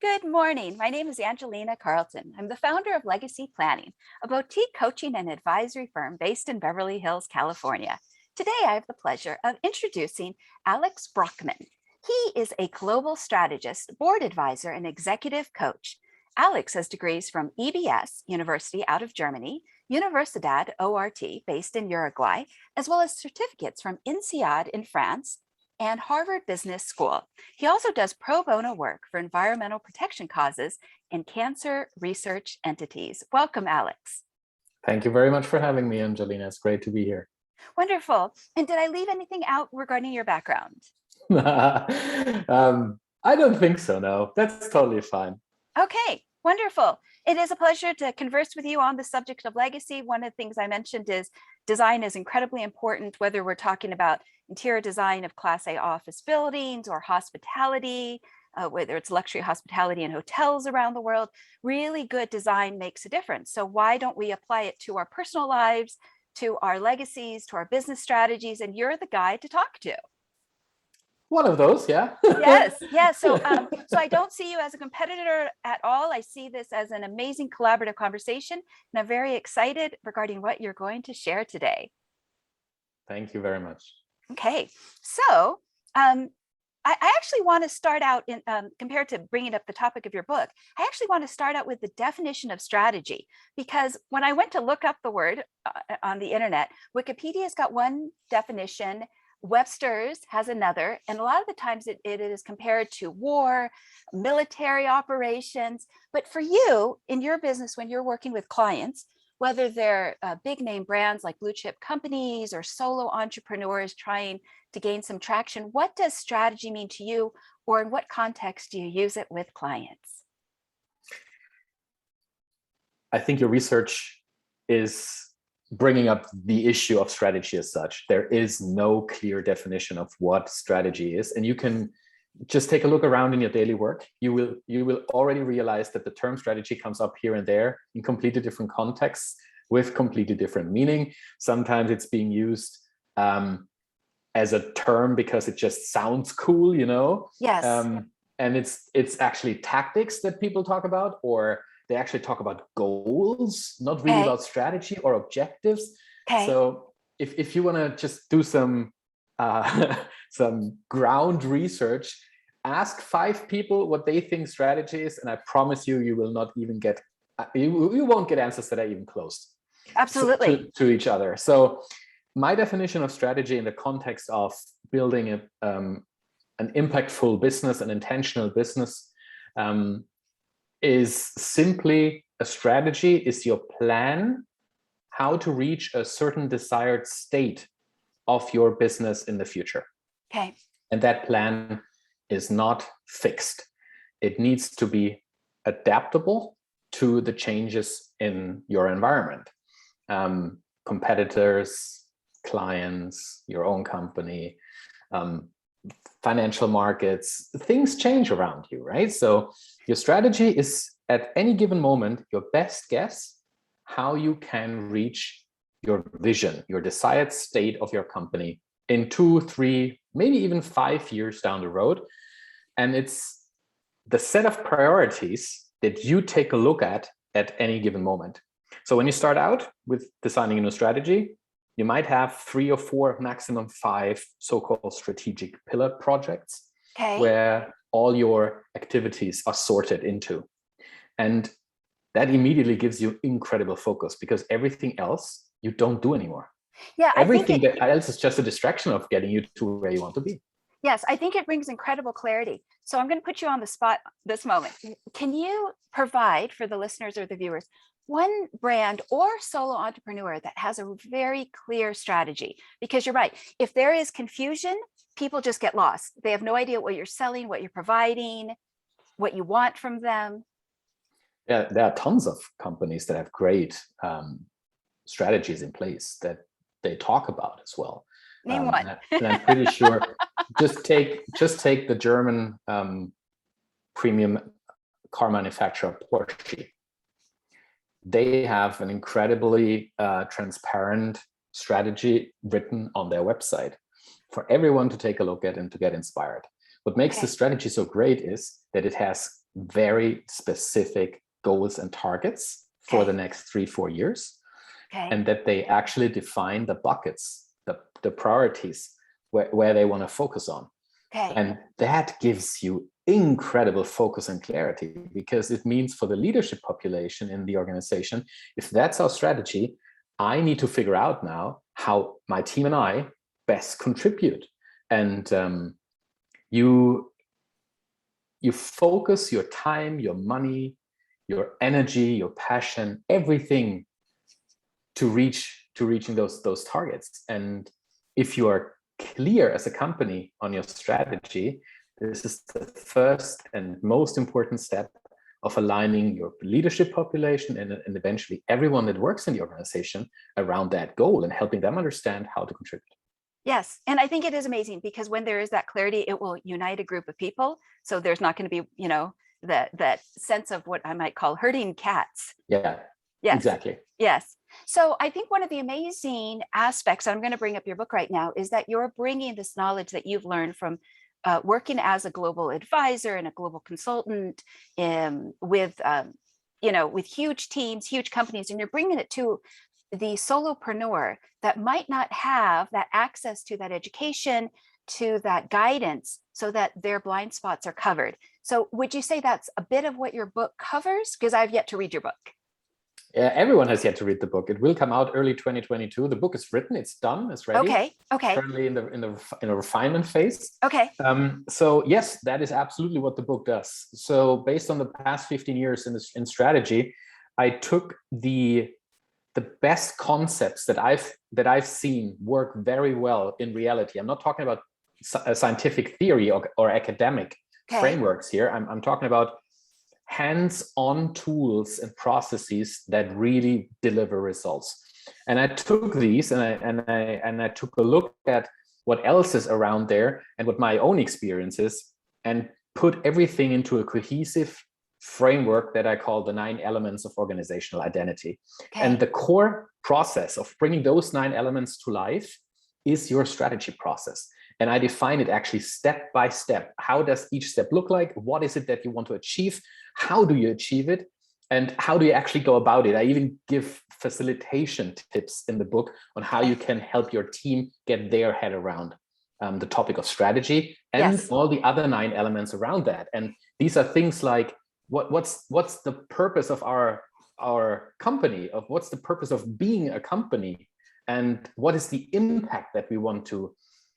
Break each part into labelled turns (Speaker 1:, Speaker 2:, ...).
Speaker 1: Good morning. My name is Angelina Carlton. I'm the founder of Legacy Planning, a boutique coaching and advisory firm based in Beverly Hills, California. Today, I have the pleasure of introducing Alex Breuckmann. He is a global strategist, board advisor, and executive coach. Alex has degrees from EBS University out of Germany, Universidad ORT based in Uruguay, as well as certificates from INSEAD in France, and Harvard Business School. He also does pro bono work for environmental protection causes and cancer research entities. Welcome, Alex.
Speaker 2: Thank you very much for having me, Angelina. It's great to be here.
Speaker 1: Wonderful. And did I leave anything out regarding your background?
Speaker 2: I don't think so, no. That's totally fine.
Speaker 1: Okay, wonderful. It is a pleasure to converse with you on the subject of legacy. One of the things I mentioned is design is incredibly important, whether we're talking about interior design of Class A office buildings or hospitality, whether it's luxury hospitality in hotels around the world. Really good design makes a difference. So why don't we apply it to our personal lives, to our legacies, to our business strategies? And you're the guy to talk to.
Speaker 2: One of those, yeah.
Speaker 1: Yes. So I don't see you as a competitor at all. I see this as an amazing collaborative conversation, and I'm very excited regarding what you're going to share today.
Speaker 2: Thank you very much.
Speaker 1: Okay, so I actually want to start out in compared to bringing up the topic of your book. I actually want to start out with the definition of strategy, because when I went to look up the word on the internet, Wikipedia's got one definition, Webster's has another, and a lot of the times it is compared to war, military operations. But for you, in your business, when you're working with clients, whether they're big name brands like blue chip companies or solo entrepreneurs trying to gain some traction, what does strategy mean to you, or in what context do you use it with clients?
Speaker 2: I think your research is bringing up the issue of strategy as such. There is no clear definition of what strategy is, and you can just take a look around in your daily work. You will already realize that the term strategy comes up here and there in completely different contexts with completely different meaning. Sometimes it's being used as a term because it just sounds cool, you know.
Speaker 1: Yes.
Speaker 2: And it's actually tactics that people talk about, or they actually talk about goals, not really about strategy or objectives.
Speaker 1: Okay.
Speaker 2: So if you want to just do some ground research, ask 5 people what they think strategy is, and I promise you, you will not even get, you won't get answers that are even close.
Speaker 1: Absolutely.
Speaker 2: To each other. So my definition of strategy in the context of building an impactful business, an intentional business, is simply a strategy is your plan how to reach a certain desired state of your business in the future.
Speaker 1: Okay.
Speaker 2: And that plan is not fixed. It needs to be adaptable to the changes in your environment. Competitors, clients, your own company, financial markets, things change around you, right? So your strategy is at any given moment your best guess how you can reach your vision, your desired state of your company in 2, 3, maybe even 5 years down the road. And it's the set of priorities that you take a look at any given moment. So when you start out with designing a new strategy, you might have 3 or 4, maximum 5 so-called strategic pillar projects, where all your activities are sorted into. And that immediately gives you incredible focus, because everything else you don't do anymore. Yeah, everything else is just a distraction of getting you to where you want to be.
Speaker 1: Yes, I think it brings incredible clarity. So I'm going to put you on the spot this moment. Can you provide for the listeners or the viewers one brand or solo entrepreneur that has a very clear strategy? Because you're right, if there is confusion, people just get lost. They have no idea what you're selling, what you're providing, what you want from them.
Speaker 2: Yeah, there are tons of companies that have great strategies in place that they talk about as well.
Speaker 1: Name one.
Speaker 2: And I'm pretty sure. just take the German premium car manufacturer Porsche. They have an incredibly transparent strategy written on their website for everyone to take a look at and to get inspired. What makes the strategy so great is that it has very specific goals and targets for the next 3-4 years, and that they actually define the buckets, the priorities where they want to focus on. And that gives you incredible focus and clarity, because it means for the leadership population in the organization, if that's our strategy, I need to figure out now how my team and I best contribute. And you focus your time, your money, your energy, your passion, everything to reaching those targets. And if you are clear as a company on your strategy, this is the first and most important step of aligning your leadership population and eventually everyone that works in the organization around that goal and helping them understand how to contribute.
Speaker 1: Yes. And I think it is amazing, because when there is that clarity, it will unite a group of people. So there's not going to be, you know, that sense of what I might call herding cats.
Speaker 2: Yeah,
Speaker 1: yes.
Speaker 2: Exactly.
Speaker 1: Yes. So I think one of the amazing aspects, I'm going to bring up your book right now, is that you're bringing this knowledge that you've learned from working as a global advisor and a global consultant with huge teams, huge companies, and you're bringing it to the solopreneur that might not have that access to that education, to that guidance, so that their blind spots are covered. So would you say that's a bit of what your book covers? Because I've yet to read your book.
Speaker 2: Everyone has yet to read the book. It will come out early 2022. The book is written, it's done, it's ready.
Speaker 1: Okay.
Speaker 2: Currently in the refinement phase.
Speaker 1: Okay.
Speaker 2: So yes, that is absolutely what the book does. So based on the past 15 years in strategy, I took the best concepts that I've seen work very well in reality. I'm not talking about a scientific theory or academic frameworks here. I'm talking about hands-on tools and processes that really deliver results. And I took these and I took a look at what else is around there and what my own experience is, and put everything into a cohesive framework that I call the 9 elements of organizational identity. And the core process of bringing those 9 elements to life is your strategy process. And I define it actually step by step. How does each step look like? What is it that you want to achieve? How do you achieve it? And how do you actually go about it? I even give facilitation tips in the book on how you can help your team get their head around the topic of strategy and all the other 9 elements around that. And these are things like, what's the purpose of our company, of what's the purpose of being a company, and what is the impact that we want to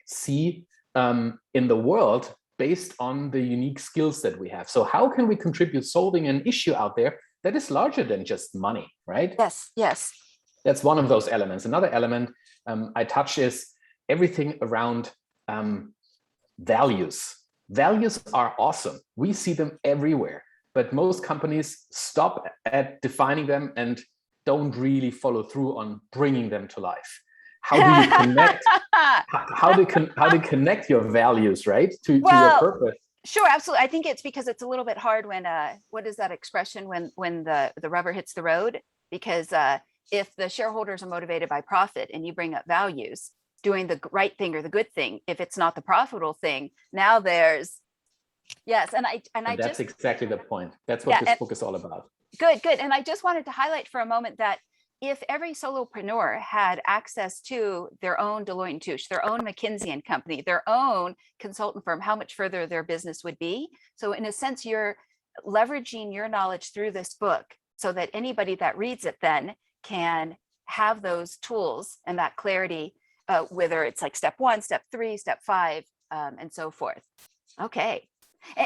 Speaker 2: see in the world based on the unique skills that we have. So how can we contribute solving an issue out there that is larger than just money, right?
Speaker 1: Yes.
Speaker 2: That's one of those elements. Another element I touch is everything around values. Values are awesome. We see them everywhere, but most companies stop at defining them and don't really follow through on bringing them to life. How do you connect? how do you connect your values, right, to your purpose?
Speaker 1: Sure, absolutely. I think it's because it's a little bit hard when what is that expression, when the rubber hits the road? Because if the shareholders are motivated by profit and you bring up values, doing the right thing or the good thing, if it's not the profitable thing, now there's and
Speaker 2: that's exactly the point. That's what this book is all about.
Speaker 1: Good. And I just wanted to highlight for a moment that if every solopreneur had access to their own Deloitte & Touche, their own McKinsey & Company, their own consultant firm, how much further their business would be. So in a sense, you're leveraging your knowledge through this book so that anybody that reads it then can have those tools and that clarity, whether it's like step 1, step 3, step 5, and so forth. Okay.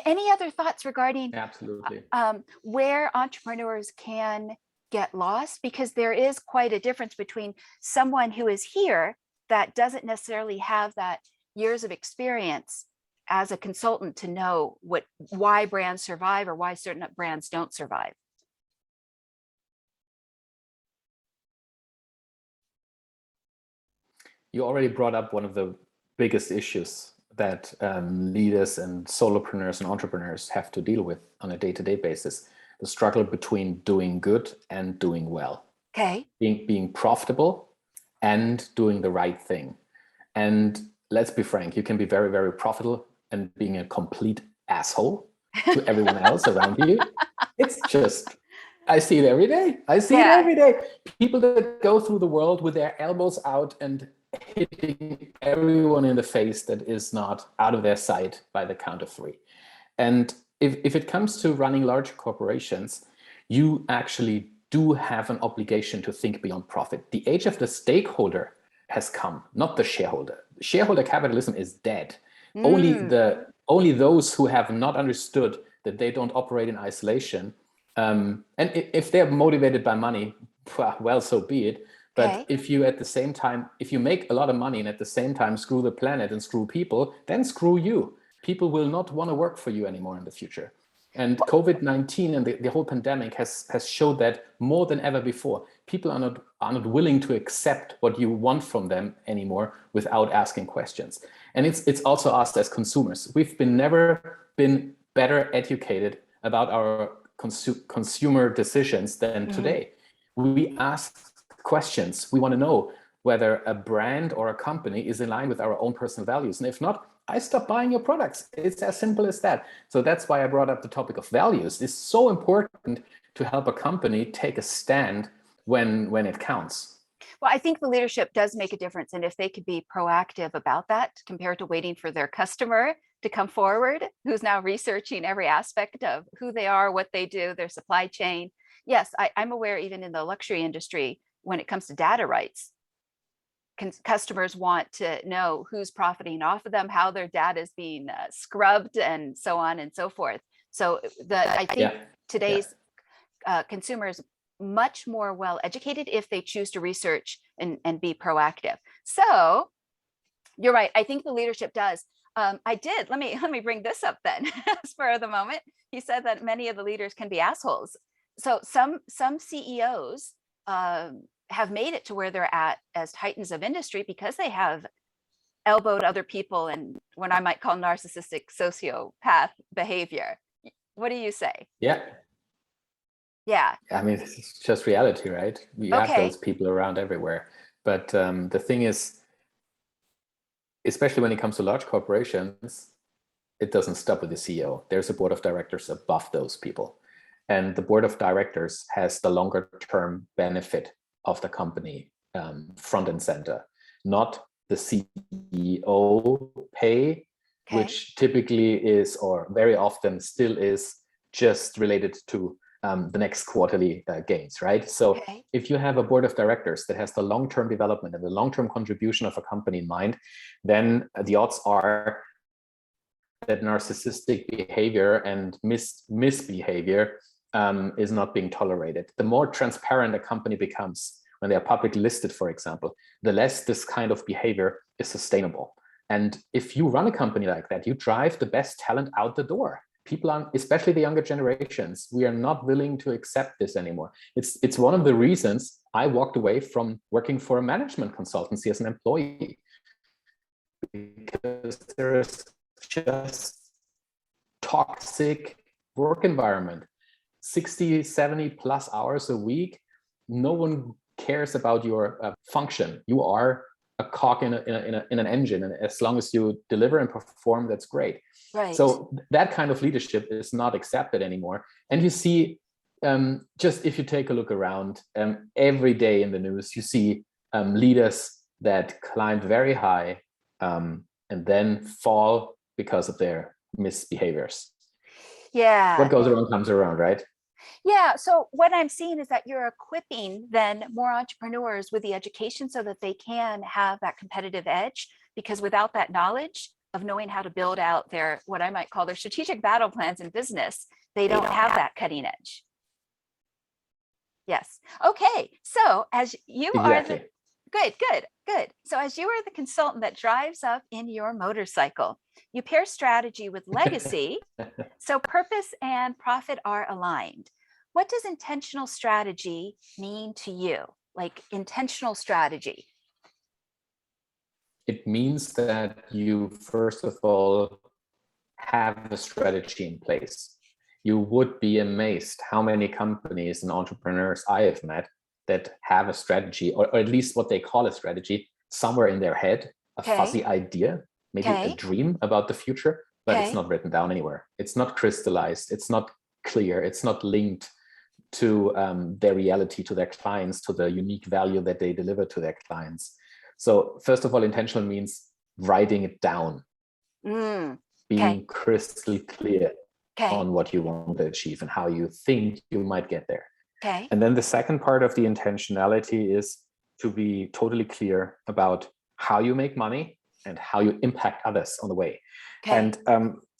Speaker 1: Any other thoughts regarding where entrepreneurs can get lost? Because there is quite a difference between someone who is here that doesn't necessarily have that years of experience as a consultant to know why brands survive or why certain brands don't survive.
Speaker 2: You already brought up one of the biggest issues that leaders and solopreneurs and entrepreneurs have to deal with on a day-to-day basis: the struggle between doing good and doing well.
Speaker 1: Okay.
Speaker 2: Being profitable and doing the right thing. And let's be frank, you can be very, very profitable and being a complete asshole. to everyone else around you. It's just, I see it every day. I see it
Speaker 1: Yeah.
Speaker 2: every day. People that go through the world with their elbows out and hitting everyone in the face that is not out of their sight by the count of 3. And if it comes to running large corporations, you actually do have an obligation to think beyond profit. The age of the stakeholder has come, not the shareholder. Shareholder capitalism is dead. Only those who have not understood that they don't operate in isolation, and if they're motivated by money, well, so be it. But if you at the same time, if you make a lot of money and at the same time screw the planet and screw people, then screw you. People will not want to work for you anymore in the future. And COVID-19 and the whole pandemic has showed that more than ever before. People are not willing to accept what you want from them anymore without asking questions. And it's also us as consumers. We've never been better educated about our consumer decisions than today. We ask questions. We want to know whether a brand or a company is in line with our own personal values. And if not, I stop buying your products. It's as simple as that. So that's why I brought up the topic of values. It's so important to help a company take a stand when it counts.
Speaker 1: Well, I think the leadership does make a difference. And if they could be proactive about that compared to waiting for their customer to come forward, who's now researching every aspect of who they are, what they do, their supply chain. Yes, I'm aware even in the luxury industry, when it comes to data rights, customers want to know who's profiting off of them, how their data is being scrubbed, and so on and so forth. So I think today's consumers much more well educated if they choose to research and be proactive. So you're right. I think the leadership does. Let me bring this up then for the moment. You said that many of the leaders can be assholes. So some CEOs have made it to where they're at as titans of industry because they have elbowed other people and what I might call narcissistic sociopath behavior. What do you say?
Speaker 2: Yeah. I mean, it's just reality, right? You have those people around everywhere. But the thing is, especially when it comes to large corporations, it doesn't stop with the CEO. There's a board of directors above those people. And the board of directors has the longer term benefit of the company front and center, not the CEO pay, which typically is, or very often still is, just related to the next quarterly gains, right? So if you have a board of directors that has the long-term development and the long-term contribution of a company in mind, then the odds are that narcissistic behavior and misbehavior is not being tolerated. The more transparent a company becomes when they are publicly listed, for example, the less this kind of behavior is sustainable. And if you run a company like that, you drive the best talent out the door. People are, especially the younger generations, we are not willing to accept this anymore. It's one of the reasons I walked away from working for a management consultancy as an employee, because there is just toxic work environment. 60, 70 plus hours a week. No one cares about your function. You are a cog in an engine, and as long as you deliver and perform, that's great.
Speaker 1: Right.
Speaker 2: So that kind of leadership is not accepted anymore. And you see, just if you take a look around, every day in the news, you see leaders that climb very high and then fall because of their misbehaviors.
Speaker 1: Yeah.
Speaker 2: What goes around comes around, right?
Speaker 1: Yeah. So what I'm seeing is that you're equipping then more entrepreneurs with the education so that they can have that competitive edge, because without that knowledge of knowing how to build out their, what I might call their strategic battle plans in business, they don't have that cutting edge. Yes. Okay. So as you are the, good. So as you are the consultant that drives up in your motorcycle, you pair strategy with legacy. So purpose and profit are aligned. What does intentional strategy mean to you? Like intentional strategy?
Speaker 2: It means that you, first of all, have a strategy in place. You would be amazed how many companies and entrepreneurs I have met that have a strategy, or at least what they call a strategy, somewhere in their head, a fuzzy idea, maybe a dream about the future, but it's not written down anywhere. It's not crystallized. It's not clear. It's not linked to their reality, to their clients, to the unique value that they deliver to their clients. So first of all, intentional means writing it down, being crystal clear on what you want to achieve and how you think you might get there. And then the second part of the intentionality is to be totally clear about how you make money and how you impact others on the way. And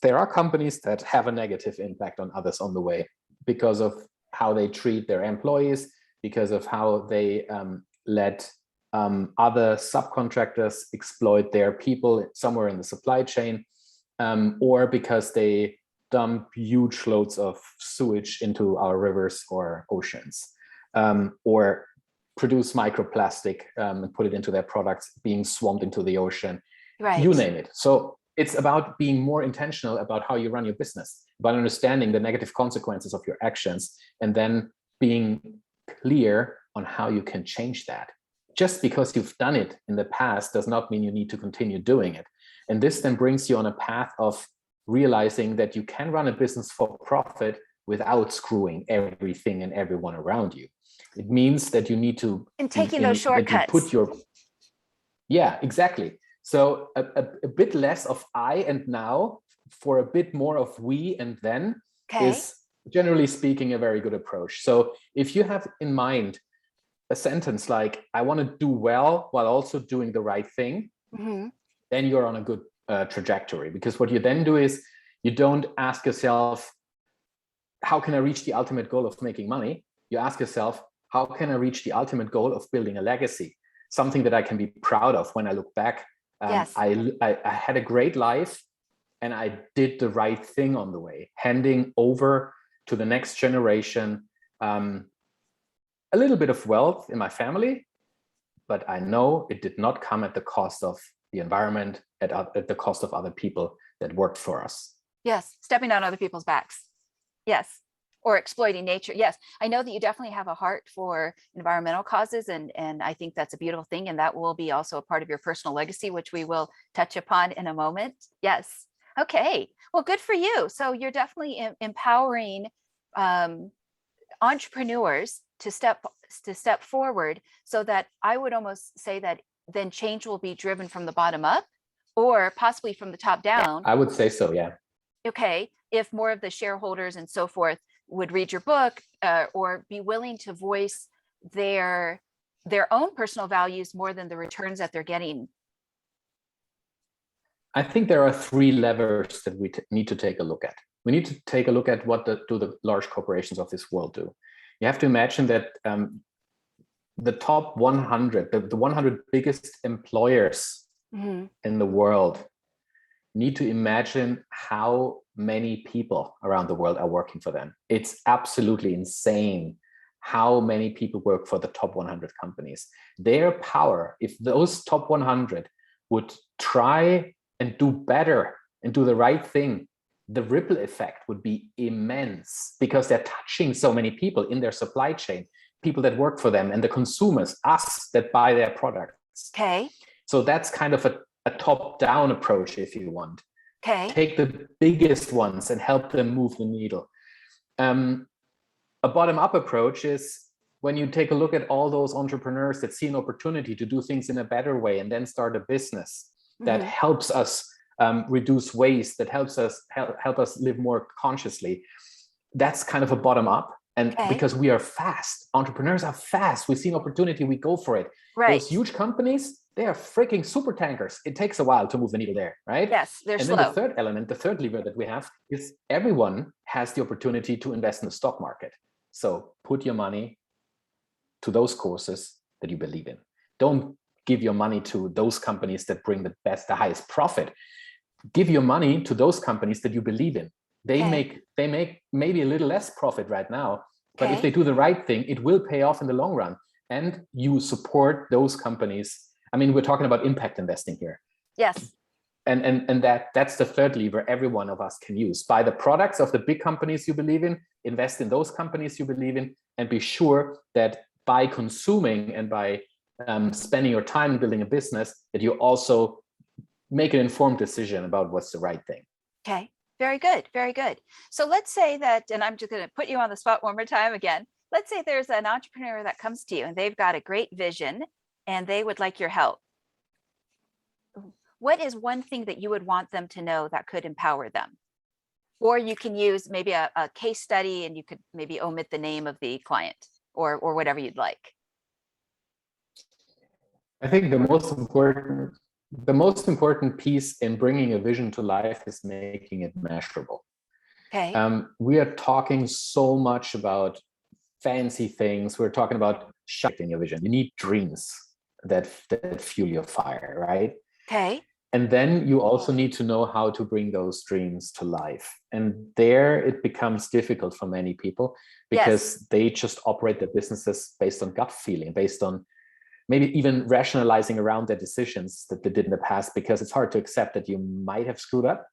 Speaker 2: there are companies that have a negative impact on others on the way because of how they treat their employees, because of how they let other subcontractors exploit their people somewhere in the supply chain, or because they dump huge loads of sewage into our rivers or oceans, or produce microplastic and put it into their products, being swamped into the ocean, you name it. So it's about being more intentional about how you run your business, about understanding the negative consequences of your actions, and then being clear on how you can change that. Just because you've done it in the past does not mean you need to continue doing it. And this then brings you on a path of realizing that you can run a business for profit without screwing everything and everyone around you. It means that you need to
Speaker 1: taking those shortcuts.
Speaker 2: Put your exactly. So a bit less of I and now for a bit more of we and then is, generally speaking, a very good approach. So if you have in mind a sentence like, I want to do well while also doing the right thing, then you're on a good trajectory. Because what you then do is you don't ask yourself, how can I reach the ultimate goal of making money? You ask yourself, how can I reach the ultimate goal of building a legacy? Something that I can be proud of when I look back. I had a great life and I did the right thing on the way, handing over to the next generation a little bit of wealth in my family, but I know it did not come at the cost of the environment, at the cost of other people that worked for us.
Speaker 1: Yes, stepping on other people's backs. Yes, or exploiting nature. Yes, I know that you definitely have a heart for environmental causes, and I think that's a beautiful thing, and that will be also a part of your personal legacy, which we will touch upon in a moment. Yes. Okay, well, good for you. So you're definitely empowering entrepreneurs to step forward, so that I would almost say that then change will be driven from the bottom up, or possibly from the top down.
Speaker 2: I would say so, yeah.
Speaker 1: Okay, if more of the shareholders and so forth would read your book, or be willing to voice their own personal values more than the returns that they're getting.
Speaker 2: I think there are three levers that we need to take a look at. We need to take a look at what do the large corporations of this world do. You have to imagine that the top 100, the 100 biggest employers in the world need to imagine how many people around the world are working for them. It's absolutely insane how many people work for the top 100 companies. Their power, if those top 100 would try and do better and do the right thing, the ripple effect would be immense, because they're touching so many people in their supply chain, people that work for them, and the consumers, us, that buy their products. So that's kind of a top-down approach, if you want. Take the biggest ones and help them move the needle. A bottom-up approach is when you take a look at all those entrepreneurs that see an opportunity to do things in a better way and then start a business that helps us reduce waste, that helps us help us live more consciously. That's kind of a bottom-up. And because we are fast, entrepreneurs are fast. We see an opportunity, we go for it. Those huge companies, they are freaking super tankers. It takes a while to move the needle there, right?
Speaker 1: Yes, they're slow.
Speaker 2: And then the third element, the third lever that we have is everyone has the opportunity to invest in the stock market. So put your money to those courses that you believe in. Don't give your money to those companies that bring the highest profit. Give your money to those companies that you believe in. They make maybe a little less profit right now, but if they do the right thing, it will pay off in the long run. And you support those companies. I mean, we're talking about impact investing here.
Speaker 1: Yes.
Speaker 2: And that's the third lever every one of us can use. Buy the products of the big companies you believe in, invest in those companies you believe in, and be sure that by consuming and by spending your time building a business, that you also make an informed decision about what's the right thing.
Speaker 1: Okay, very good, very good. So let's say that, and I'm just going to put you on the spot one more time again. Let's say there's an entrepreneur that comes to you and they've got a great vision and they would like your help. What is one thing that you would want them to know that could empower them? Or you can use maybe a case study and you could maybe omit the name of the client or whatever you'd like.
Speaker 2: I think the most important piece in bringing a vision to life is making it measurable.
Speaker 1: Okay.
Speaker 2: We are talking so much about fancy things. We're talking about shaping your vision. You need dreams that fuel your fire, right?
Speaker 1: Okay.
Speaker 2: And then you also need to know how to bring those dreams to life. And there it becomes difficult for many people because they just operate their businesses based on gut feeling, based on maybe even rationalizing around their decisions that they did in the past, because it's hard to accept that you might have screwed up,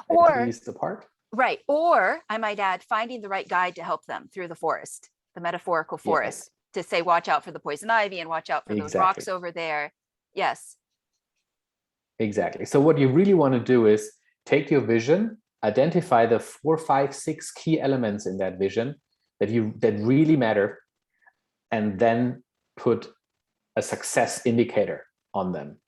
Speaker 1: or
Speaker 2: at least the part.
Speaker 1: Right. Or I might add, finding the right guide to help them through the forest, the metaphorical forest, to say, watch out for the poison ivy and watch out for those rocks over there. Yes.
Speaker 2: Exactly. So what you really want to do is take your vision, identify the 4, 5, 6 key elements in that vision that really matter, and then put a success indicator on them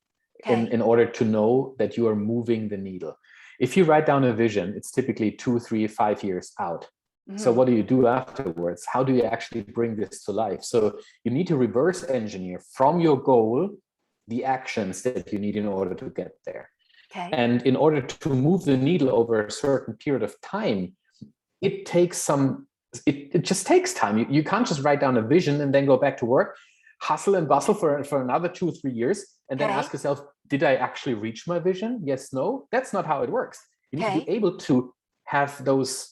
Speaker 2: in order to know that you are moving the needle. If you write down a vision, it's typically 2, 3, 5 years out. So what do you do afterwards? How do you actually bring this to life? So you need to reverse engineer from your goal the actions that you need in order to get there. And in order to move the needle over a certain period of time, it takes it just takes time. You can't just write down a vision and then go back to work, hustle and bustle for another 2 or 3 years, and then ask yourself, did I actually reach my vision? Yes, no. That's not how it works. You need to be able to have those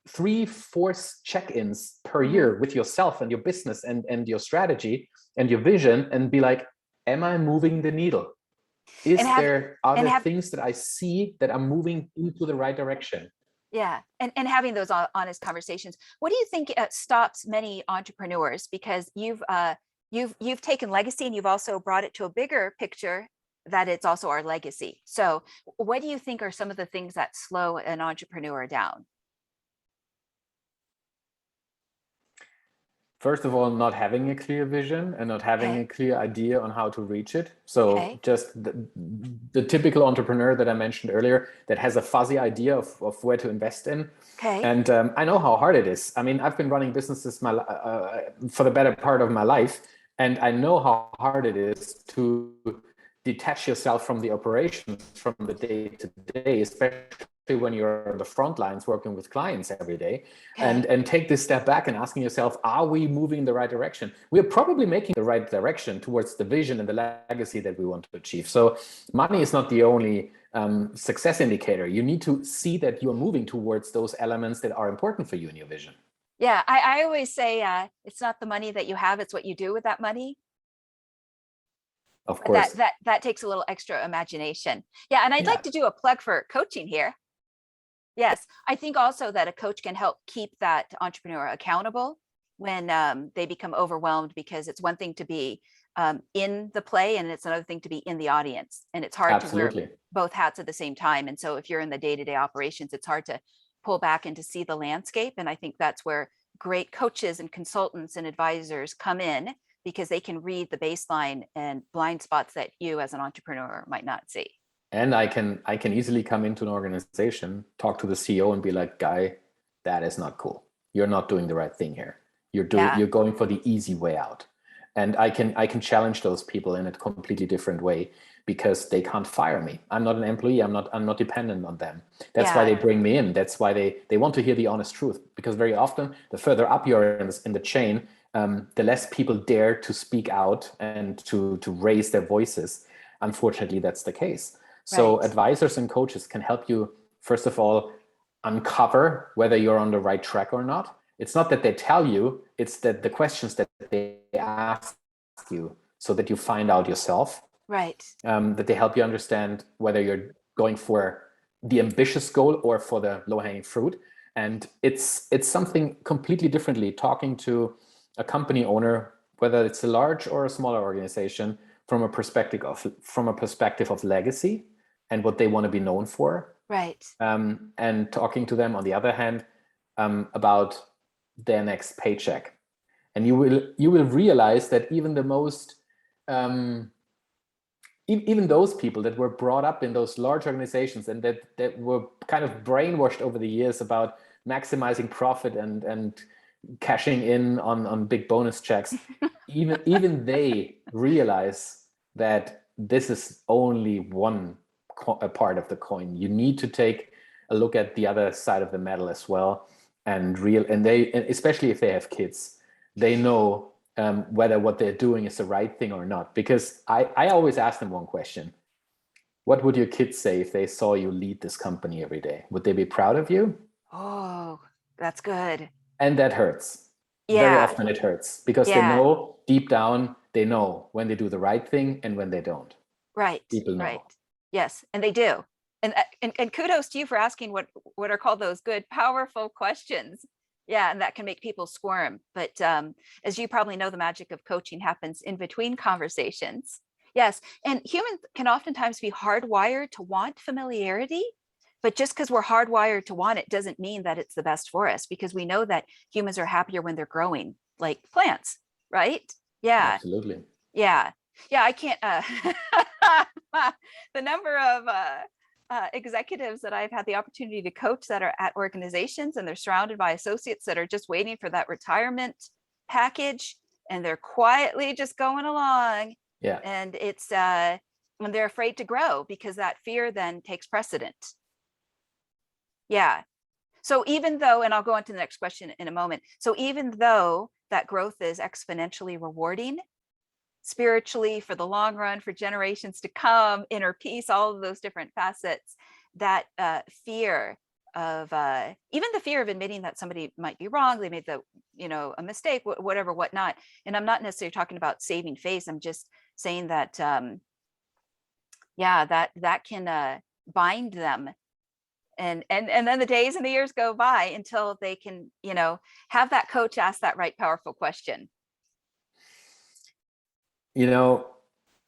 Speaker 2: 3 force check-ins per year with yourself and your business and your strategy and your vision, and be like, am I moving the needle? Are there things that I see that I'm moving into the right direction?
Speaker 1: Yeah, and having those honest conversations. What do you think stops many entrepreneurs? Because you've taken legacy and you've also brought it to a bigger picture, that it's also our legacy. So what do you think are some of the things that slow an entrepreneur down?
Speaker 2: First of all, not having a clear vision and not having a clear idea on how to reach it. So just the typical entrepreneur that I mentioned earlier that has a fuzzy idea of where to invest in. And I know how hard it is. I mean, I've been running businesses for the better part of my life. And I know how hard it is to detach yourself from the operations, from the day to day, especially when you're on the front lines working with clients every day, and take this step back and asking yourself, are we moving in the right direction? We're probably making the right direction towards the vision and the legacy that we want to achieve. So money is not the only success indicator. You need to see that you're moving towards those elements that are important for you in your vision.
Speaker 1: Yeah, I always say it's not the money that you have, it's what you do with that money.
Speaker 2: Of course.
Speaker 1: That takes a little extra imagination. Yeah, and I'd like to do a plug for coaching here. Yes, I think also that a coach can help keep that entrepreneur accountable when they become overwhelmed, because it's one thing to be in the play and it's another thing to be in the audience. And it's hard to wear both hats at the same time. And so if you're in the day-to-day operations, it's hard to pull back and to see the landscape. And I think that's where great coaches and consultants and advisors come in, because they can read the baseline and blind spots that you as an entrepreneur might not see.
Speaker 2: And I can easily come into an organization, talk to the CEO and be like, guy, that is not cool. You're not doing the right thing here. You're going for the easy way out. And I can challenge those people in a completely different way, because they can't fire me. I'm not an employee. I'm not dependent on them. That's why they bring me in. That's why they want to hear the honest truth, because very often the further up you're in the chain, the less people dare to speak out and to raise their voices. Unfortunately, that's the case. So advisors and coaches can help you, first of all, uncover whether you're on the right track or not. It's not that they tell you, it's that the questions that they ask you, so that you find out yourself. That they help you understand whether you're going for the ambitious goal or for the low-hanging fruit. And it's something completely differently talking to a company owner, whether it's a large or a smaller organization, from a perspective of legacy and what they want to be known for,
Speaker 1: Right.
Speaker 2: and talking to them on the other hand about their next paycheck. And you will realize that even the most even those people that were brought up in those large organizations and that were kind of brainwashed over the years about maximizing profit and cashing in on big bonus checks, even they realize that this is only one a part of the coin. You need to take a look at the other side of the medal as well, and especially if they have kids, they know whether what they're doing is the right thing or not. Because I always ask them one question: what would your kids say if they saw you lead this company every day? Would they be proud of you?
Speaker 1: Oh, that's good.
Speaker 2: And that hurts. Very
Speaker 1: Yeah.
Speaker 2: often it hurts because they
Speaker 1: Yeah.
Speaker 2: know deep down, they know when they do the right thing and when they don't.
Speaker 1: Right.
Speaker 2: People know.
Speaker 1: Right. Yes, and they do. And kudos to you for asking what are called those good, powerful questions. Yeah, and that can make people squirm. But as you probably know, the magic of coaching happens in between conversations. Yes, and humans can oftentimes be hardwired to want familiarity, but just because we're hardwired to want it doesn't mean that it's the best for us, because we know that humans are happier when they're growing, like plants, right? Yeah,
Speaker 2: Absolutely.
Speaker 1: yeah, yeah. I can't. The number of executives that I've had the opportunity to coach that are at organizations and they're surrounded by associates that are just waiting for that retirement package, and they're quietly just going along.
Speaker 2: Yeah.
Speaker 1: And it's when they're afraid to grow because that fear then takes precedent. Yeah. So even though, and I'll go on to the next question in a moment. So even though that growth is exponentially rewarding, spiritually, for the long run, for generations to come, inner peace, all of those different facets, that fear of even the fear of admitting that somebody might be wrong, they made a mistake, whatever, whatnot. And I'm not necessarily talking about saving face. I'm just saying that that can bind them. And then the days and the years go by until they can, have that coach ask that right, powerful question.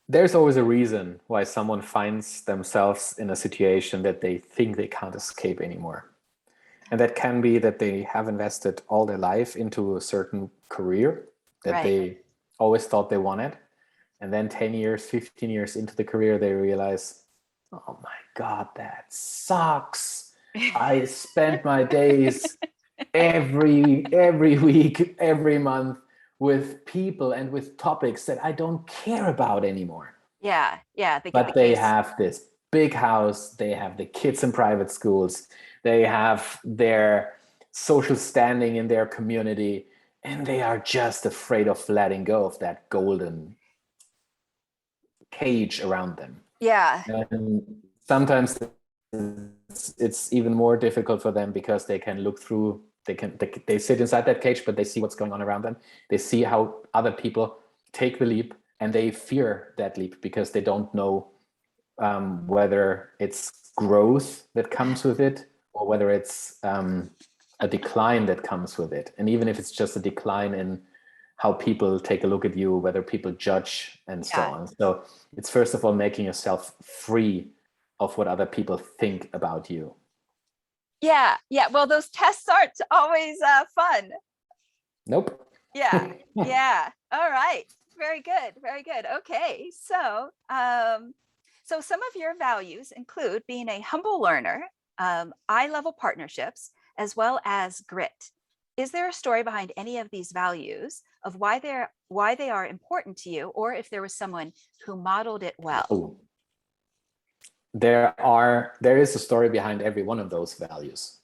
Speaker 2: There's always a reason why someone finds themselves in a situation that they think they can't escape anymore. And that can be that they have invested all their life into a certain career that they always thought they wanted. And then 10 years, 15 years into the career, they realize, oh my God, that sucks. I spent my days every week, every month with people and with topics that I don't care about anymore.
Speaker 1: Yeah.
Speaker 2: But they have this big house, they have the kids in private schools, they have their social standing in their community, and they are just afraid of letting go of that golden cage around them.
Speaker 1: Yeah.
Speaker 2: And sometimes it's even more difficult for them because they can look through, they sit inside that cage, but they see what's going on around them. They see how other people take the leap, and they fear that leap because they don't know whether it's growth that comes with it or whether it's a decline that comes with it. And even if it's just a decline in how people take a look at you, whether people judge and so on. So it's first of all making yourself free of what other people think about you.
Speaker 1: Yeah. Well, those tests aren't always fun.
Speaker 2: Nope.
Speaker 1: Yeah. All right. Very good. Okay. So, so some of your values include being a humble learner, eye-level partnerships, as well as grit. Is there a story behind any of these values of why they are important to you, or if there was someone who modeled it well?
Speaker 2: Oh. There is a story behind every one of those values.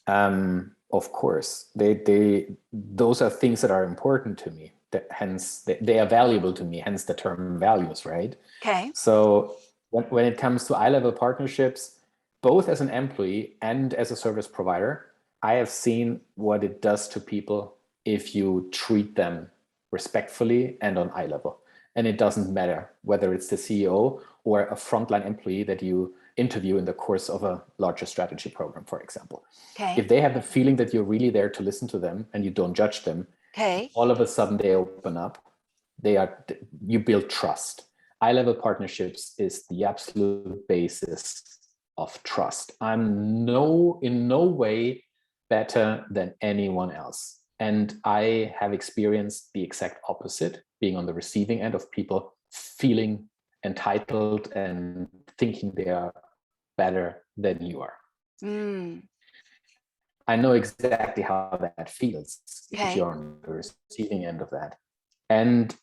Speaker 2: Of course, those are things that are important to me. Hence, they are valuable to me. Hence, the term values, right?
Speaker 1: Okay.
Speaker 2: So when it comes to eye-level partnerships, both as an employee and as a service provider, I have seen what it does to people if you treat them respectfully and on eye level. And it doesn't matter whether it's the CEO or a frontline employee that you interview in the course of a larger strategy program, for example.
Speaker 1: Okay.
Speaker 2: If they have the feeling that you're really there to listen to them and you don't judge them, all of a sudden they open up. You build trust. Eye-level partnerships is the absolute basis of trust. I'm in no way better than anyone else. And I have experienced the exact opposite, being on the receiving end of people feeling entitled and thinking they are better than you are. I know exactly how that feels if you're on the receiving end of that. And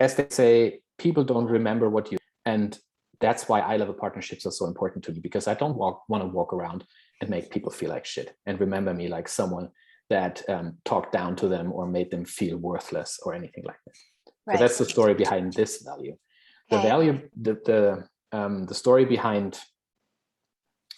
Speaker 2: as they say, people don't remember what you, and that's why eye-level partnerships are so important to me, because I don't want to walk around and make people feel like shit and remember me like someone that talked down to them or made them feel worthless or anything like that. Right. So that's the story behind this value. The value, the story behind.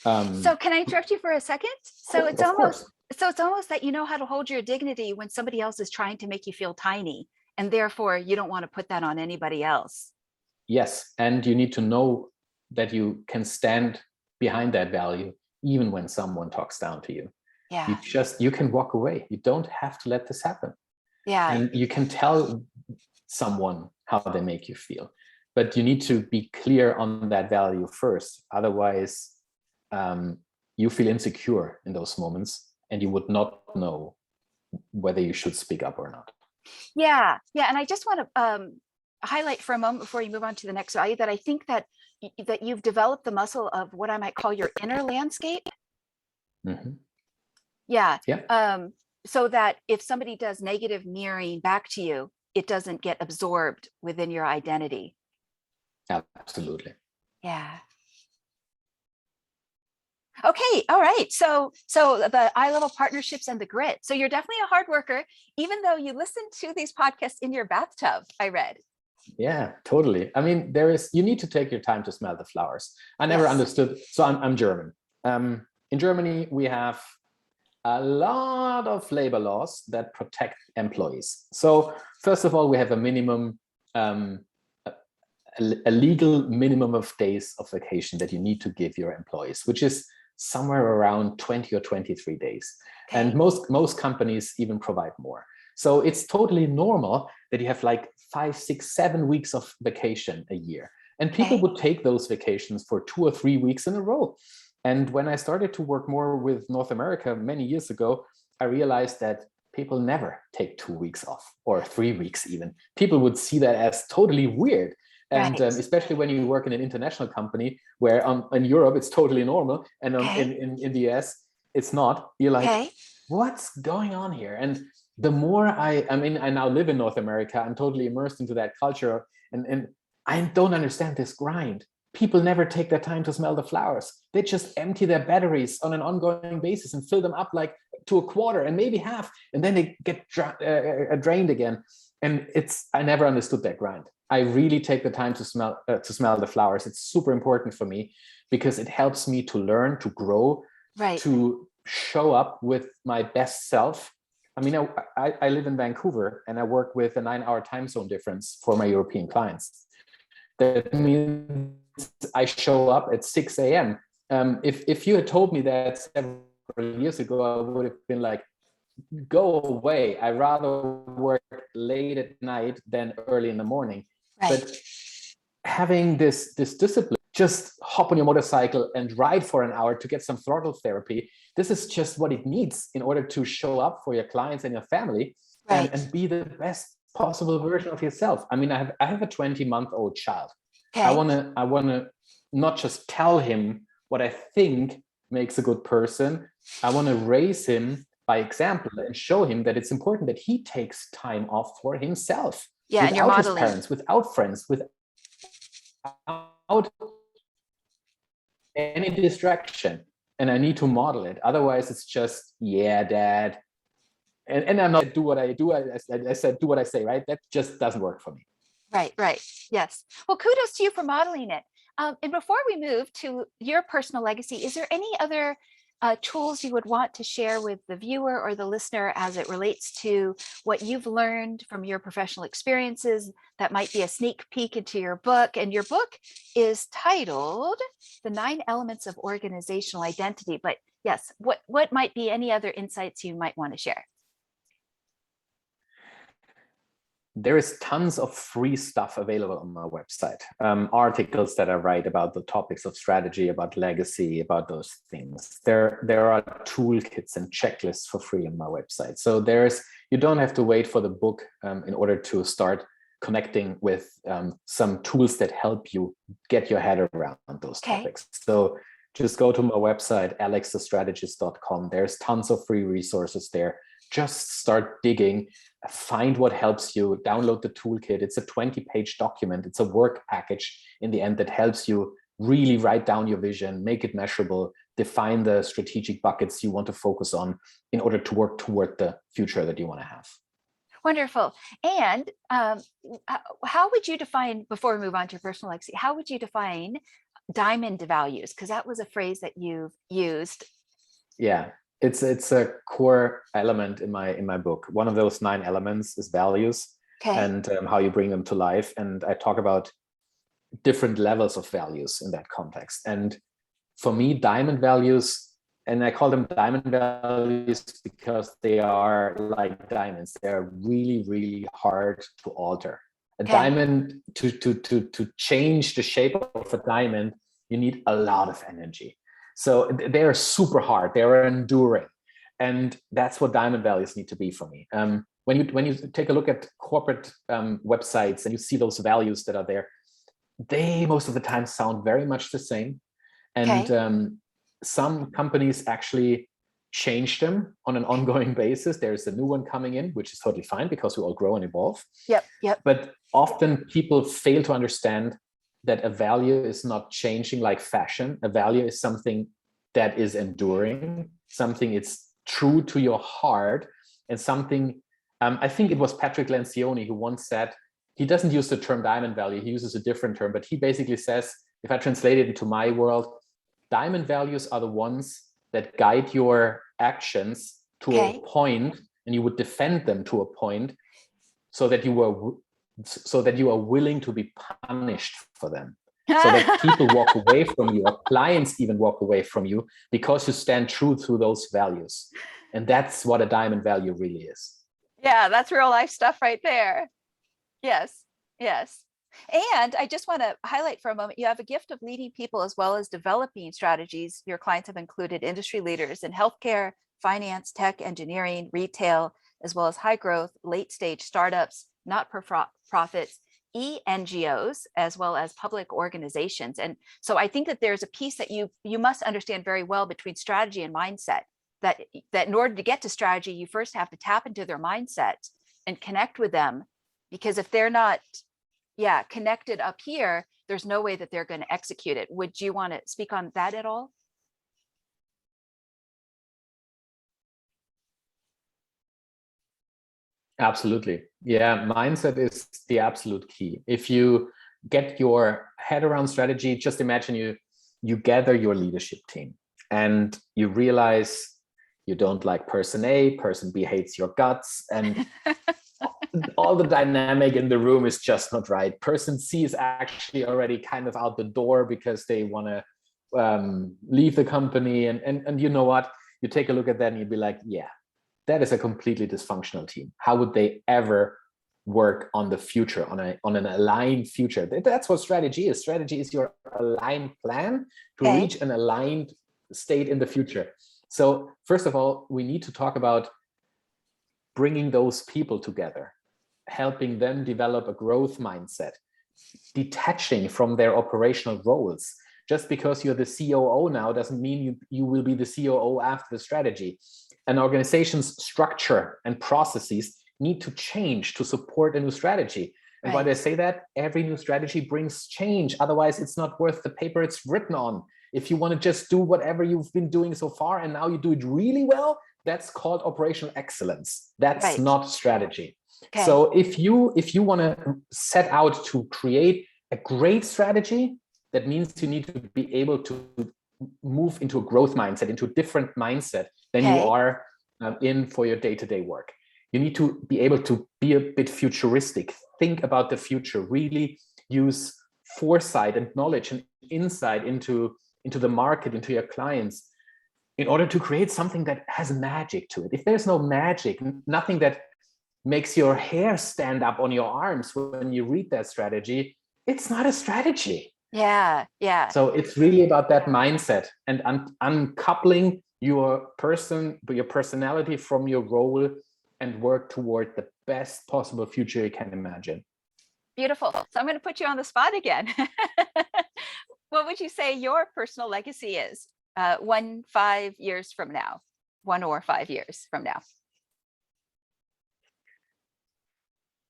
Speaker 1: So can I interrupt you for a second? So it's almost that you know how to hold your dignity when somebody else is trying to make you feel tiny, and therefore you don't want to put that on anybody else.
Speaker 2: Yes, and you need to know that you can stand behind that value even when someone talks down to you. Yeah. You can walk away. You don't have to let this happen. Yeah. And you can tell someone how they make you feel, but you need to be clear on that value first. Otherwise, you feel insecure in those moments and you would not know whether you should speak up or not.
Speaker 1: Yeah. Yeah. And I just want to highlight for a moment before you move on to the next value that I think that you've developed the muscle of what I might call your inner landscape. Mm-hmm. Yeah. Yeah. So that if somebody does negative mirroring back to you, it doesn't get absorbed within your identity.
Speaker 2: Absolutely.
Speaker 1: Yeah. Okay. All right. So the eye-level partnerships and the grit. So you're definitely a hard worker, even though you listen to these podcasts in your bathtub, I read.
Speaker 2: Yeah, totally. I mean, you need to take your time to smell the flowers. I never understood. So I'm German. In Germany, we have a lot of labor laws that protect employees. So first of all, we have a minimum, a legal minimum of days of vacation that you need to give your employees, which is somewhere around 20 or 23 days. Okay. And most companies even provide more. So it's totally normal that you have like 5, 6, 7 weeks of vacation a year. And people would take those vacations for 2 or 3 weeks in a row. And when I started to work more with North America many years ago, I realized that people never take 2 weeks off or 3 weeks even. People would see that as totally weird. And especially when you work in an international company where in Europe, it's totally normal. And in the US, it's not. You're like, what's going on here? And the more I now live in North America, I'm totally immersed into that culture. And I don't understand this grind. People never take their time to smell the flowers. They just empty their batteries on an ongoing basis and fill them up like to a quarter and maybe half. And then they get drained again. And I never understood that grind. I really take the time to smell the flowers. It's super important for me because it helps me to learn, to grow, to show up with my best self. I mean, I live in Vancouver and I work with a 9-hour time zone difference for my European clients. That means I show up at 6 a.m. If you had told me that several years ago, I would have been like, go away. I rather work late at night than early in the morning. But having this discipline, just hop on your motorcycle and ride for an hour to get some throttle therapy. This is just what it needs in order to show up for your clients and your family and be the best possible version of yourself. I mean, I have a 20-month-old child. I wanna not just tell him what I think makes a good person. I want to raise him by example and show him that it's important that he takes time off for himself.
Speaker 1: Yeah, and you're modeling.
Speaker 2: Without his parents, without friends, without any distraction. And I need to model it. Otherwise, it's just, yeah, dad. And I'm not do what I do. I said, do what I say, right? That just doesn't work for me.
Speaker 1: Right. Yes. Well, kudos to you for modeling it. And before we move to your personal legacy, is there any other tools you would want to share with the viewer or the listener as it relates to what you've learned from your professional experiences that might be a sneak peek into your book? And your book is titled The 9 Elements of Organizational Identity. But yes, what might be any other insights you might want to share?
Speaker 2: there is tons of free stuff available on my website. Articles that I write about the topics of strategy, about legacy, about those things. There are toolkits and checklists for free on my website. So you don't have to wait for the book in order to start connecting with some tools that help you get your head around those topics. So just go to my website, alexthestrategist.com. There's tons of free resources there. Just start digging, find what helps you, download the toolkit. It's a 20-page document. It's a work package in the end that helps you really write down your vision, make it measurable, define the strategic buckets you want to focus on in order to work toward the future that you want to have.
Speaker 1: Wonderful. And how would you define, before we move on to your personal legacy, how would you define diamond values? Because that was a phrase that you've used.
Speaker 2: Yeah. It's a core element in my book. One of those 9 elements is values, and how you bring them to life. And I talk about different levels of values in that context. And for me, diamond values, and I call them diamond values because they are like diamonds. They're really, really hard to alter. A diamond, to change the shape of a diamond, you need a lot of energy. So they're super hard, they're enduring. And that's what diamond values need to be for me. When you take a look at corporate websites and you see those values that are there, they most of the time sound very much the same. And some companies actually change them on an ongoing basis. There's a new one coming in, which is totally fine because we all grow and evolve.
Speaker 1: Yep.
Speaker 2: But often people fail to understand that a value is not changing like fashion. A value is something that is enduring, something it's true to your heart, and something, I think it was Patrick Lencioni who once said, he doesn't use the term diamond value, he uses a different term, but he basically says, if I translate it into my world, diamond values are the ones that guide your actions to a point, and you would defend them to a point so that you are willing to be punished for them, so that people walk away from you, or clients even walk away from you, because you stand true to those values. And that's what a diamond value really is.
Speaker 1: Yeah, that's real life stuff right there. Yes. And I just want to highlight for a moment, you have a gift of leading people as well as developing strategies. Your clients have included industry leaders in healthcare, finance, tech, engineering, retail, as well as high growth, late stage startups, not-for-profits, NGOs, as well as public organizations. And so I think that there's a piece that you must understand very well between strategy and mindset, that in order to get to strategy, you first have to tap into their mindset and connect with them, because if they're not connected up here, there's no way that they're going to execute it. Would you want to speak on that at all?
Speaker 2: Absolutely. Yeah, mindset is the absolute key. If you get your head around strategy, just imagine you gather your leadership team and you realize you don't like person A, person B hates your guts, and all the dynamic in the room is just not right. Person C is actually already kind of out the door because they want to leave the company. And you know what? You take a look at that and you'd be like, yeah, that is a completely dysfunctional team. How would they ever work on the future, on an aligned future? That's what strategy is. Strategy is your aligned plan to reach an aligned state in the future. So first of all, we need to talk about bringing those people together, helping them develop a growth mindset, detaching from their operational roles. Just because you're the COO now doesn't mean you will be the COO after the strategy. An organization's structure and processes need to change to support a new strategy. And why do I say that? Every new strategy brings change. Otherwise, it's not worth the paper it's written on. If you want to just do whatever you've been doing so far and now you do it really well, that's called operational excellence. That's not strategy. So if you want to set out to create a great strategy, that means you need to be able to move into a growth mindset, into a different mindset than you are in for your day-to-day work. You need to be able to be a bit futuristic, think about the future, really use foresight and knowledge and insight into the market, into your clients, in order to create something that has magic to it. If there's no magic, nothing that makes your hair stand up on your arms when you read that strategy, it's not a strategy.
Speaker 1: Yeah, yeah.
Speaker 2: So it's really about that mindset and uncoupling your personality from your role and work toward the best possible future you can imagine.
Speaker 1: Beautiful. So I'm going to put you on the spot again. What would you say your personal legacy is 5 years from now? 1 or 5 years from now?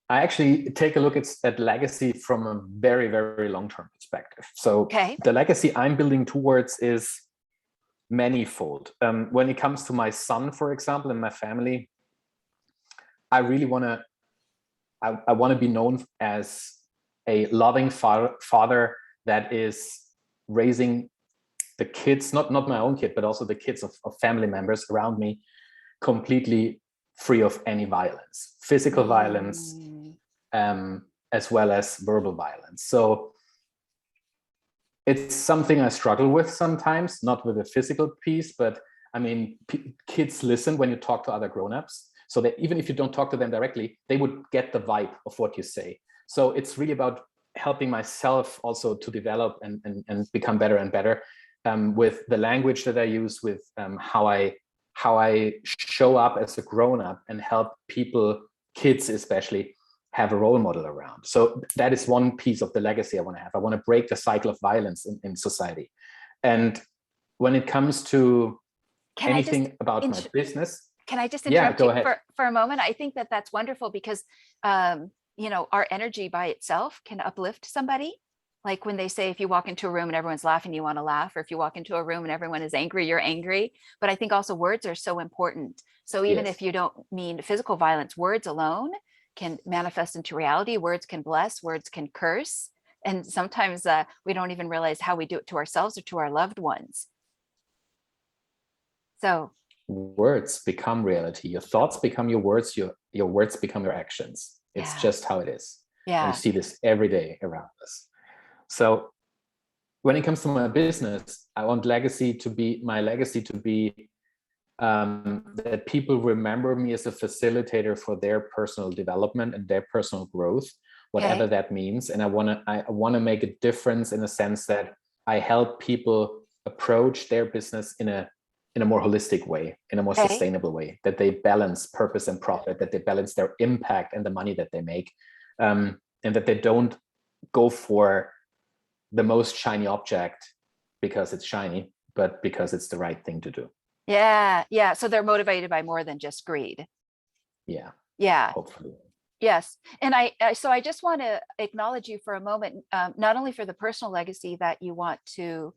Speaker 2: I actually take a look at legacy from a very, very long-term perspective. So the legacy I'm building towards is manifold. When it comes to my son, for example, and my family, I really want to, I want to be known as a loving father that is raising the kids, not my own kid, but also the kids of family members around me, completely free of any violence, physical violence, as well as verbal violence. So it's something I struggle with sometimes, not with the physical piece, but I mean, kids listen when you talk to other grown-ups. So that even if you don't talk to them directly, they would get the vibe of what you say. So it's really about helping myself also to develop and become better and better with the language that I use, with how I show up as a grown-up and help people, kids especially, have a role model around. So that is one piece of the legacy I want to have. I want to break the cycle of violence in society. And when it comes to anything about my business,
Speaker 1: can I just interrupt you for a moment? I think that that's wonderful because, you know, our energy by itself can uplift somebody. Like when they say, if you walk into a room and everyone's laughing, you want to laugh, or if you walk into a room and everyone is angry, you're angry. But I think also words are so important. So even if you don't mean physical violence, words alone can manifest into reality. Words can bless, words can curse. And sometimes we don't even realize how we do it to ourselves or to our loved ones. So
Speaker 2: words become reality. Your thoughts become your words. Your words become your actions. It's just how it is.
Speaker 1: Yeah.
Speaker 2: And you see this every day around us. So when it comes to my business, I want my legacy to be that people remember me as a facilitator for their personal development and their personal growth, whatever that means. And I want to make a difference in a sense that I help people approach their business in a more holistic way, in a more sustainable way, that they balance purpose and profit, that they balance their impact and the money that they make, and that they don't go for the most shiny object because it's shiny, but because it's the right thing to do.
Speaker 1: Yeah. Yeah. So they're motivated by more than just greed.
Speaker 2: Yeah.
Speaker 1: Yeah.
Speaker 2: Hopefully.
Speaker 1: Yes. And so I just want to acknowledge you for a moment, not only for the personal legacy that you want to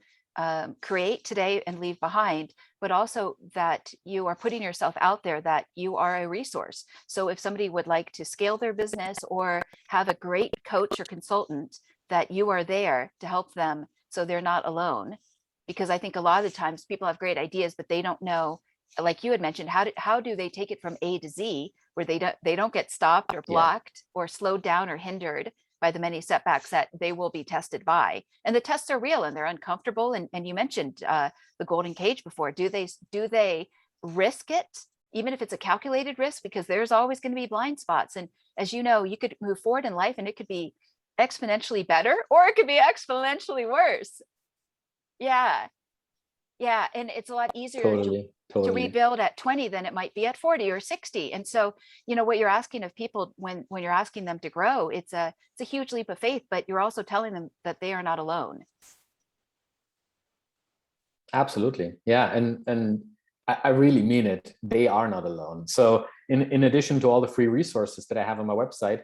Speaker 1: create today and leave behind, but also that you are putting yourself out there, that you are a resource. So if somebody would like to scale their business or have a great coach or consultant, that you are there to help them so they're not alone. Because I think a lot of the times people have great ideas, but they don't know, like you had mentioned, how do they take it from A to Z, where they don't get stopped or blocked or slowed down or hindered by the many setbacks that they will be tested by. And the tests are real and they're uncomfortable. And you mentioned the golden cage before. Do they risk it, even if it's a calculated risk? Because there's always going to be blind spots. And as you know, you could move forward in life and it could be exponentially better, or it could be exponentially worse. Yeah. Yeah. And it's a lot easier to rebuild at 20 than it might be at 40 or 60. And so, you know, what you're asking of people when you're asking them to grow, it's a huge leap of faith, but you're also telling them that they are not alone.
Speaker 2: Absolutely. Yeah. And I really mean it. They are not alone. So in addition to all the free resources that I have on my website,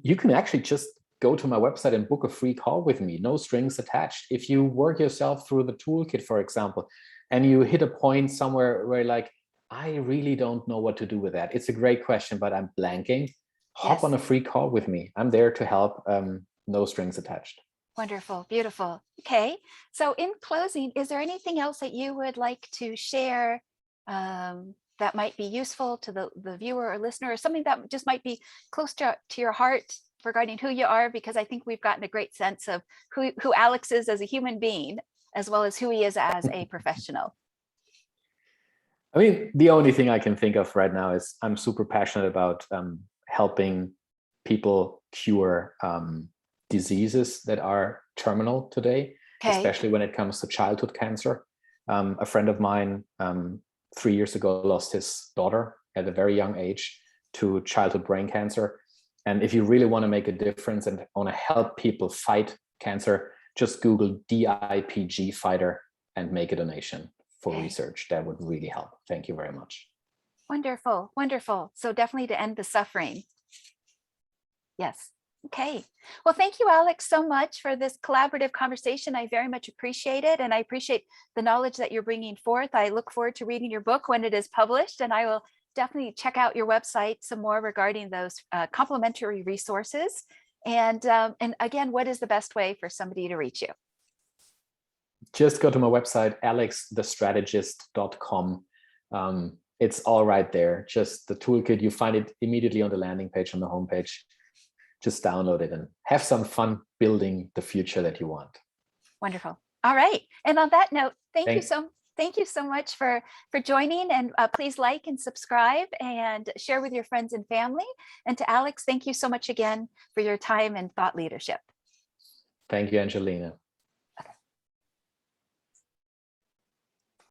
Speaker 2: you can actually just go to my website and book a free call with me, no strings attached. If you work yourself through the toolkit, for example, and you hit a point somewhere where like, I really don't know what to do with that. It's a great question, but I'm blanking. Hop on a free call with me. I'm there to help, no strings attached.
Speaker 1: Wonderful. Beautiful. Okay. So in closing, is there anything else that you would like to share that might be useful to the viewer or listener, or something that just might be close to your heart regarding who you are? Because I think we've gotten a great sense of who Alex is as a human being, as well as who he is as a professional.
Speaker 2: I mean, the only thing I can think of right now is I'm super passionate about helping people cure diseases that are terminal today, especially when it comes to childhood cancer. A friend of mine 3 years ago lost his daughter at a very young age to childhood brain cancer. And if you really want to make a difference and want to help people fight cancer, just Google DIPG fighter and make a donation for research. That would really help. Thank you very much.
Speaker 1: Wonderful, wonderful. So definitely to end the suffering. Yes. Okay. Well, thank you, Alex, so much for this collaborative conversation. I very much appreciate it. And I appreciate the knowledge that you're bringing forth. I look forward to reading your book when it is published, and I will definitely check out your website some more regarding those complementary resources. And again, what is the best way for somebody to reach you?
Speaker 2: Just go to my website, alexthestrategist.com. It's all right there. Just the toolkit, you find it immediately on the landing page on the homepage. Just download it and have some fun building the future that you want.
Speaker 1: Wonderful. All right. And on that note, thank you so much for joining, and please like and subscribe and share with your friends and family. And to Alex, thank you so much again for your time and thought leadership.
Speaker 2: Thank you, Angelina.